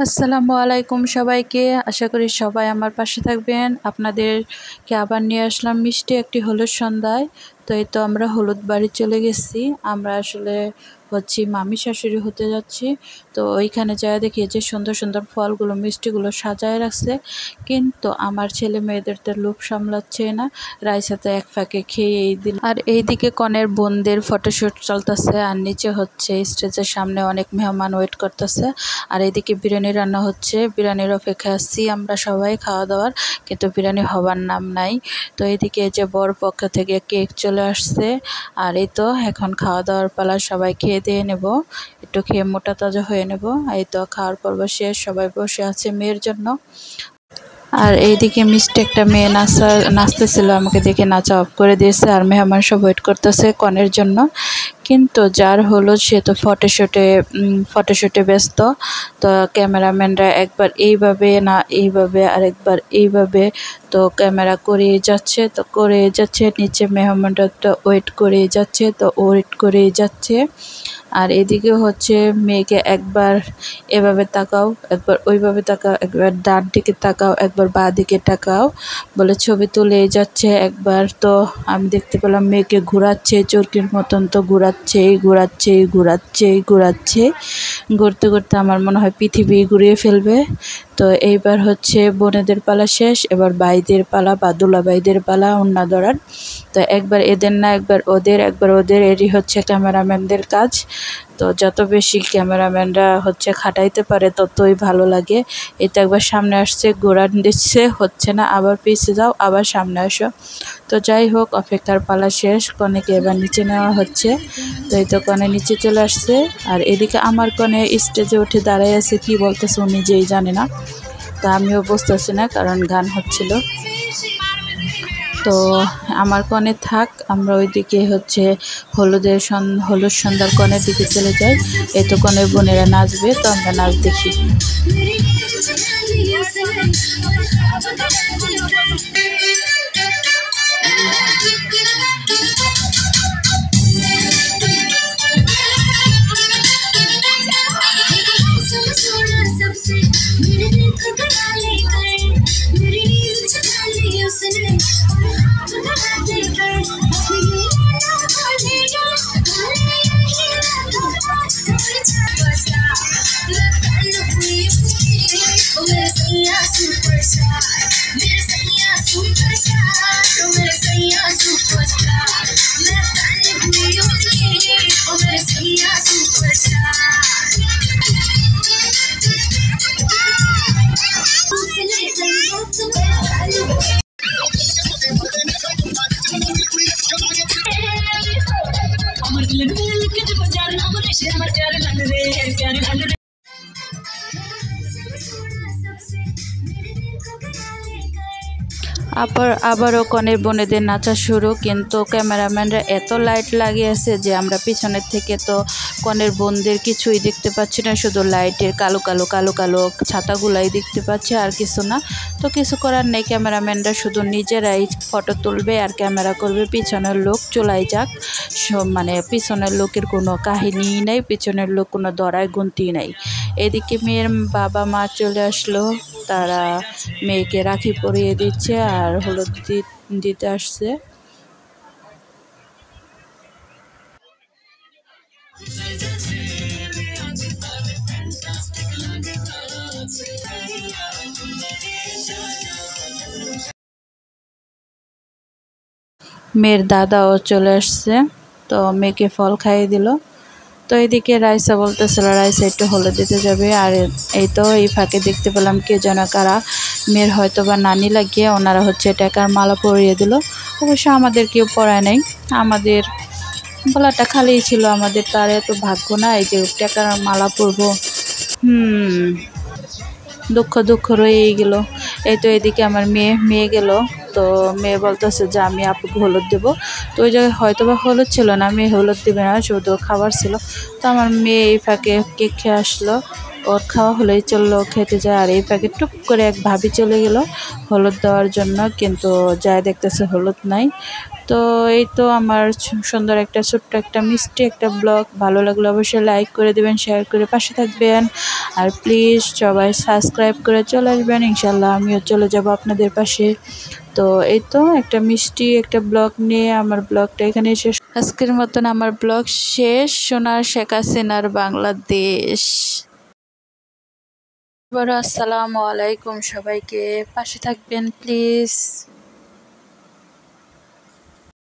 আসসালামু আলাইকুম সবাইকে। আশা করি সবাই আমার পাশে থাকবেন। আপনাদেরকে আবার নিয়ে আসলাম মিষ্টি একটি হলুদ সন্ধ্যায়। তো এই তো আমরা হলুদ বাড়ি চলে গেছি। আমরা আসলে মামি শাশুড়ি হতে যাচ্ছি। তো ওইখানে যাওয়া দেখি যে সুন্দর সুন্দর ফলগুলো মিষ্টিগুলো সাজায় রাখছে, কিন্তু আমার ছেলে মেয়েদের তো লোভ সামলাচ্ছে না। রাইসাতে এক ফাঁকে খেয়েই দিল। আর এইদিকে কনের বোনদের ফটোশ্যুট চলতেছে, আর নিচে স্টেজের সামনে অনেক মেহমান ওয়েট করতেছে। আর এইদিকে বিরিয়ানি রান্না হচ্ছে, বিরিয়ানির অপেক্ষায় আসছি আমরা সবাই খাওয়া দাওয়ার, কিন্তু বিরিয়ানি হবার নাম নাই। তো এইদিকে যে বর পক্ষ থেকে কেক চলে আসছে। আর এই তো এখন খাওয়া দাওয়ার পালা, সবাই খেয়ে দিয়ে নেব, একটু খেয়ে মোটা তাজা হয়ে নেব। এই তো খাওয়ার পর্ব শেষ, সবাই বসে আছে মেয়ের জন্য। আর এইদিকে মিষ্টি একটা মেয়ে নাচতেছিল, আমাকে দেখে নাচা অফ করে দিয়েছে। আর মেহমান সব ওয়েট করতেছে কনের জন্য, কিন্তু যার হলো সে তো ফটোশুটে ব্যস্ত। তো ক্যামেরাম্যানরা একবার এইভাবে না এইভাবে, আরেকবার এইভাবে, তো ক্যামেরা করেই যাচ্ছে নিচে মেহমানরা তো ওয়েট করেই যাচ্ছে, তো ওয়েট করেই যাচ্ছে। আর এদিকে মেয়েকে একবার এভাবে তাকাও, একবার ওইভাবে তাকাও, একবার ডান দিকে তাকাও, একবার বাঁ দিকে তাকাও বলে ছবি তুলেই যাচ্ছে। একবার তো আমি দেখতে পেলাম মেয়েকে ঘোরাচ্ছে চরকির মতন, তো ঘোরাচ্ছে। ঘুরতে ঘুরতে আমার মনে হয় পৃথিবী ঘুরিয়ে ফেলবে। তো এইবার বোনেদের পালা শেষ, এবার ভাইদের পালা বা দুলাভাইদের পালা ওন্না ধরার। তো একবার এদের না একবার ওদের, এরই ক্যামেরাম্যানদের কাজ। তো যত বেশি ক্যামেরাম্যানরা খাটাইতে পারে ততই ভালো লাগে। এটা একবার সামনে আসছে, ঘোরান দিচ্ছে, হচ্ছে না, আবার পিছিয়ে যাও, আবার সামনে আসো। তো যাই হোক, অপেক্ষার পালা শেষ, কনেকে এবার নিচে নেওয়া হচ্ছে। তো এই তো কনে নিচে চলে আসছে। আর এদিকে আমার কনে স্টেজে উঠে দাঁড়ায় আছে, কি বলতেছে ও নিজেই জানে না। তো আমিও বুঝতেছি না, কারণ গান হচ্ছিল। তো আমার কনে থাক, আমরা ওইদিকে হলুদ সন্ধ্যার কনের দিকে চলে যাই। এই তো কনের বোনেরা নাচবে, তো আমরা নাচ দেখি। আবারও কনের বোনেদের নাচা শুরু, কিন্তু ক্যামেরাম্যানরা এত লাইট লাগিয়েছে যে আমরা পিছনের থেকে তো কনের বোনদের কিছুই দেখতে পাচ্ছি না, শুধু লাইটের কালো কালো ছাতাগুলাই দেখতে পাচ্ছি, আর কিছু না। তো কিছু করার নেই, ক্যামেরাম্যানরা শুধু নিজেরাই ফটো তুলবে আর ক্যামেরা করবে, পিছনের লোক চলাই যাক। পিছনের লোকের কোনো কাহিনীই নেই, পিছনের লোক কোনো ধরায় গুনতি নাই। এদিকে মেয়ের বাবা মা চলে আসলো, তারা মেয়েকে রাখি পরিয়ে দিচ্ছে আর হলুদ দিতে আসছে। মেয়ের দাদাও চলে আসছে, তো মেয়েকে ফল খাইয়ে দিল। তো এইদিকে রাইসা বলতেছিল রাইসা একটু হলুদ দিতে যাবে। আর এই তো এই ফাঁকে দেখতে পেলাম কে যেন কারা মেয়ের হয়তো বা নানি লাগিয়ে ওনারা টাকার মালা পরিয়ে দিল। অবশ্য আমাদের কেউ পরায় নাই, আমাদের গলাটা খালিই ছিল, আমাদের তার এত ভাগ্য না এই যে টাকার মালা পরবো। দুঃখ রয়েই গেল। এই তো এদিকে আমার মেয়ে গেল, তো মেয়ে বলতেছে যে আমি আপুকে হলুদ দেবো। তো ওই জায়গায় হয়তো বা হলুদ ছিল না, মেয়ে হলুদ দেবে না, শুধু খাবার ছিল। তো আমার মেয়ে এই ফাঁকে কেক খেয়ে আসলো, ওর খাওয়া হলেই চললো, খেতে যায়। আর এই ফাঁকে টুপ করে এক ভাবি চলে গেল হলুদ দেওয়ার জন্য, কিন্তু যায় দেখতেছে হলুদ নাই। তো এই তো আমার সুন্দর একটা ছোট্ট একটা মিষ্টি একটা ব্লগ ভালো লাগলে অবশ্যই লাইক করে দেবেন, শেয়ার করে পাশে থাকবেন। আর প্লিজ সবাই সাবস্ক্রাইব করে চলে আসবেন, ইনশাল্লাহ আমিও চলে যাব আপনাদের পাশে। তো এই তো একটা মিষ্টি একটা ব্লগ নিয়ে আমার ব্লগটা এখানে শেষ। আজকের মতন আমার ব্লগ শেষ। সোনার শেখ হাসিনার বাংলাদেশ। আসসালামু আলাইকুম, সবাইকে পাশে থাকবেন প্লিজ।